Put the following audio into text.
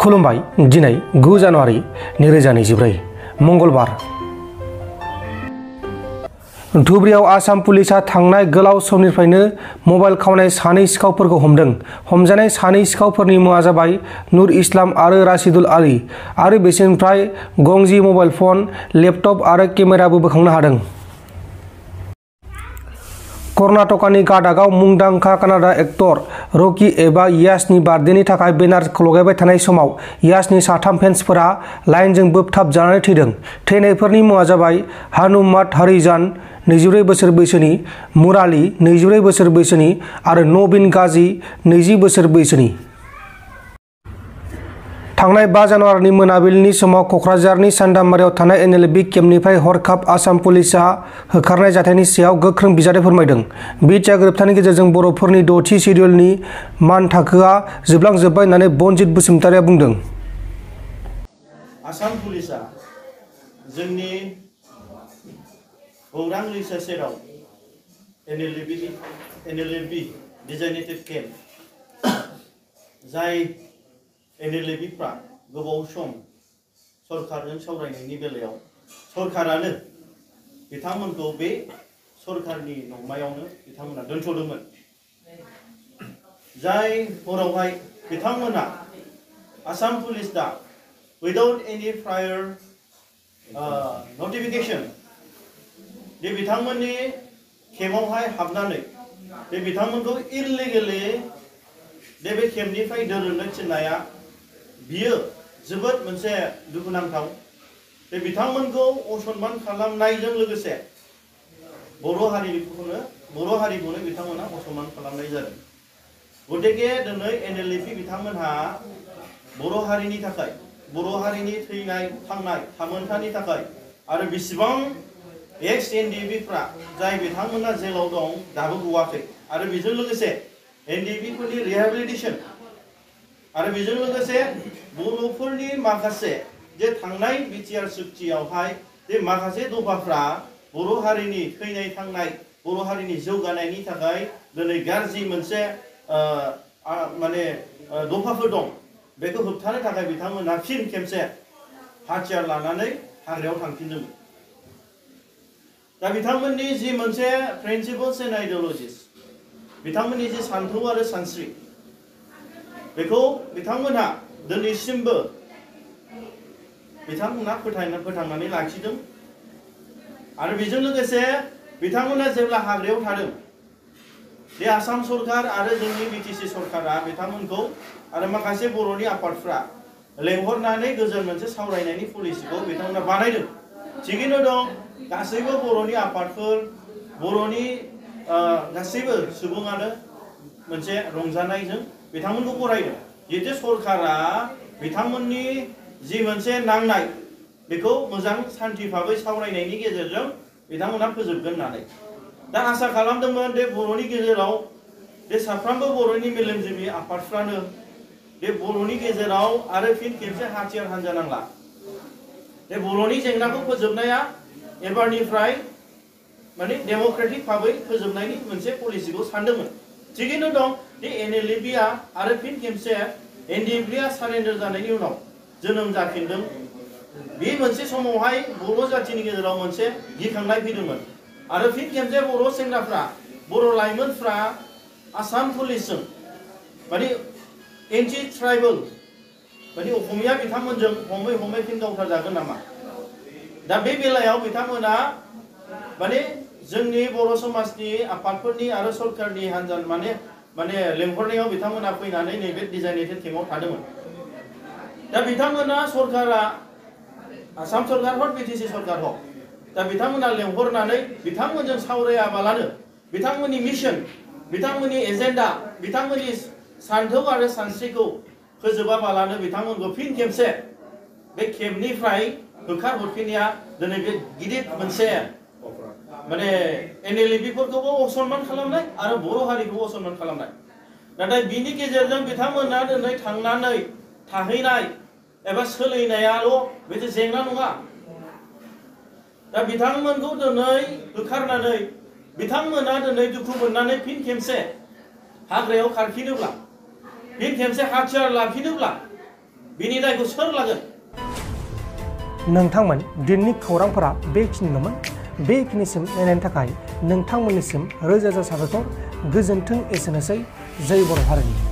खुलुमबाय दिनै 9 जानुवारि 2024 मंगलबार धुबुरीआव आसाम पुलिसा थांनाय गोलाव समनिफ्रायनो मबाइल खावनाय सानै सिखावफोरखौ हमदों। हमजानाय सानै सिखावफोरनि मुङा जाबाय नुर इस्लाम आरो राशिदुल आली आरो बिसोरनिफ्राय गंजि मबाइल फन, लेपटप आरो केमेराबो बोखांनो हादों। कर्नाटकनि गादागाव मुंदांखा कान्नाडा एक्टर रकी एबा याशनि बार्थडेनि थाखाय बेनार लगायबाय थानाय समाव याशनि साथाम फेन्सफोरा लाइनजों बोबथाब जानानै थैदों। थैनायफोरनि मुङा जाबाय हनुमत हरिजान 24 बोसोर बैसोनि, मुराली 24 बोसोर बैसोनि आरो नवीन गाजी 20 बोसोर बैसोनि। थांनाय 5 जानुवारिनि मोनाबिलिनि समाव क'क्राझारनि सान्दामारियाव थानाय nlfbख केम्पनिफ्राय हरखाब आसाम पुलिसा होखारनाय जाथायनि सायाव गोख्रों बिजाथि फोरमायदों। बिटिआ गोरोबथानि गेजेरजों बर'फोरनि 6थि सिडिउलनि मानथाखोआ जोबलांजोबबाय होननानै बनजित बसुमतारिया बुंदों। आसाम पुलिसा जोंनि गौरां लैसा सेराव nlfb डिजाइनेटेड केम्प जाय nlfbफ्रा गोबाव सम सरकारजों सावरायनायनि बेलायाव सरकारानो बिथांमोनखौ बे सरकारनि न'मायावनो बिथांमोना दोनथ'दोंमोन। जाय हरावहाय बिथांमोना आसाम पुलिस दा विदाउट एनी प्रायर नटिफिकेशन बे बिथांमोननि केम्पआवहाय हाबनानै बे बिथांमोनखौ इललिगेलि बे केम्पनिफ्राय दोननो थिननाया बियो जोबोद मोनसे दुखुनांथाव। बे बिथांमोनखौ असनमान खालामनायजों लोगोसे बर' हारिखौनो बिथांमोना असनमान खालामनाय जादों। गतिके दिनै nlfb बिथांमोनहा बर' हारिनि थाखाय, बर' हारिनि थैनाय थांनाय थामोन्थानि थाखाय आरो बेसेबां एक्स एनडिएफबिफ्रा जाय बिथांमोना जेलाव दं दाबो गवाखै आरो बेजों लोगोसे एनडिएफबिफोरनि रिहेबिलिटेसन आरो बेजों लोगोसे बर'फोरनि माखासे जे थांनाय बिटिआर सुक्तियावहाय जे माखासे दफाफ्रा बर' हारिनि थैनाय थांनाय बर' हारिनि जौगानायनि थाखाय दिनै गाज्रि मोनसे माने दफाफोर दं। बेखौ होबथानो थाखाय बिथांमोना फिन खेबसे हाथियार लानानै हाग्रायाव थांफिनदोंमोन। दा बिथांमोननि जि मोनसे प्रिन्सिपल्स एन्ड आइडियोलजिस, बिथांमोननि जि सान्थौ आरो सानस्रि, बेखौ बिथांमोनहा दिनैसिमबो बिथांमोना फोथांनानै लाखिदों। आरो बेजों लोगोसे बिथांमोना जेब्ला हाग्रायाव थादों बे आसाम सरकार आरो जोंनि बिटिसि सरकारा बिथांमोनखौ आरो माखासे बर'नि आफादफ्रा लेंहरनानै गोजोन मोनसे सावरायनायनि पलिसिखौ बिथांमोना बानायदों। थिगैनो दं, गासैबो बर'नि आफादफोर, बर'नि गासैबो सुबुङानो मोनसे रंजानायजों बिथांमोनखौ बरायदों। जिहेतु सरकारा बिथांमोननि जि मोनसे नांनाय बेखौ मोजां सान्थि भाबै सावरायनायनि गेजेरजों बिथांमोना फोजोबगोन होननानै दा आसा खालामदोंमोन। बे बर'नि गेजेराव बे साफ्रोमबो बर'नि मेलेमजिबि आफादफ्रानो बे बर'नि गेजेराव आरो फिन खेबसे हाथियार हानजा नांला। बे बर'नि जेंनाखौ फोजोबनाया एबारनिफ्राय माने डेम'क्रेटिक भाबै फोजोबनायनि मोनसे पलिसिखौ सानदोंमोन। थिगैनो दं, बे nlfbआ आरो फिन खेबसे एनडिएफबिआ सारेन्डार जानायनि उनाव जोनोम जाफिनदों। बे मोनसे समावहाय बर' जाथिनि गेजेराव मोनसे गिखांनाय फैदोंमोन आरो फिन खेबसे बर' सेंग्राफ्रा, बर' लाइमोनफ्रा आसाम पुलिसजों माने एन्टि ट्राइबेल माने असमिया बिथांमोनजों हमै फिन गावथार जागोन नामा। दा बे बेलायाव बिथांमोना माने जोंनि बर' समाजनि आफादफोरनि आरो सरकारनि हान्जा माने लेंहरनायाव बिथांमोना फैनानै नैबे डिजाइनेटेड केम्पआव थादोंमोन। दा बिथांमोना सरकारा आसाम सरकार हक बिटिसि सरकार हक दा बिथांमोना लेंहरनानै बिथांमोनजों सावरायाबालानो बिथांमोननि मिशन, बिथांमोननि एजेन्डा, बिथांमोननि सान्थौ आरो सानस्रिखौ फोजोबाबालानो बिथांमोनखौ फिन खेबसे बे केम्पनिफ्राय होखारहरफिननाया दिनै बे गिदिर मोनसे माने nlfbफोरखौबो असनमान खालामनाय आरो बर' हारिखौबो असनमान खालामनाय। नाथाय बिनि गेजेरजों बिथांमोना दिनै थांनानै थाहैनाय एबा सोलिनायाल' बेथ' जेंना नङा। दा बिथांमोनखौ दिनै होखारनानै बिथांमोना दिनै दुखु मोननानै फिन खेबसे हाग्रायाव खारफिनोब्ला, फिन खेबसे हाथियार लाफिनोब्ला बिनि दायखौ सोर लागोन? नोंथांमोन दिननि खौरांफोरा बेखिनिल'मोन। बेखिनिसिम नायनायनि थाखाय नोंथांमोननिसिम रोजा रोजा साबायखर। गोजोन्थों। एसेनोसै। जय बर' हारिनि।